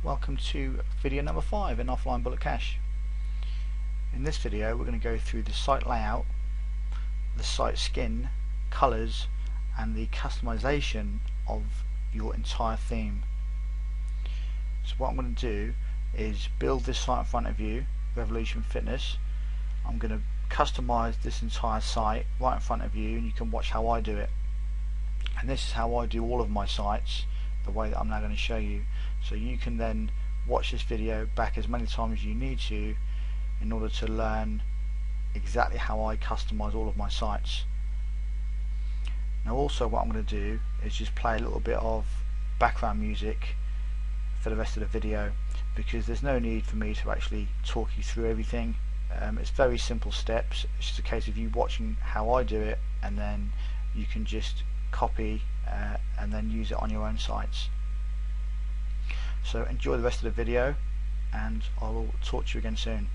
Welcome to video number 5 in Offline Bullet Cache. In this video we're going to go through the site layout, the site skin, colours and the customization of your entire theme. So what I'm going to do is build this site in front of you, Revolution Fitness. I'm going to customize this entire site right in front of you and you can watch how I do it. And this is how I do all of my sites, the way that I'm now going to show you. So you can then watch this video back as many times as you need to in order to learn exactly how I customize all of my sites. Now also what I'm going to do is just play a little bit of background music for the rest of the video, because there's no need for me to actually talk you through everything. It's very simple steps. It's just a case of you watching how I do it, and then you can just copy and then use it on your own sites. So enjoy the rest of the video and I will talk to you again soon.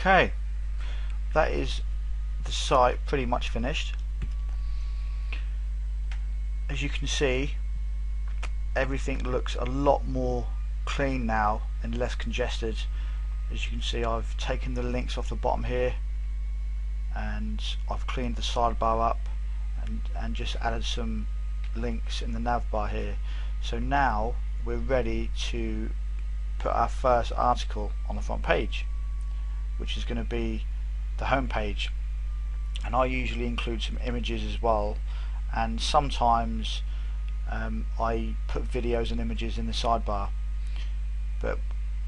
Okay, that is the site pretty much finished. As you can see, everything looks a lot more clean now and less congested. As you can see, I've taken the links off the bottom here and I've cleaned the sidebar up and just added some links in the nav bar here. So now we're ready to put our first article on the front page, which is going to be the home page. And I usually include some images as well, and sometimes I put videos and images in the sidebar, but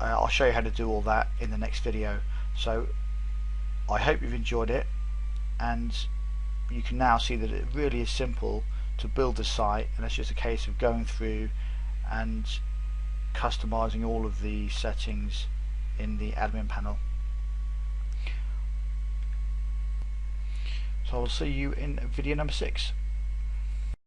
I'll show you how to do all that in the next video. So I hope you've enjoyed it, and you can now see that it really is simple to build a site, and it's just a case of going through and customizing all of the settings in the admin panel. So I'll see you in video number 6.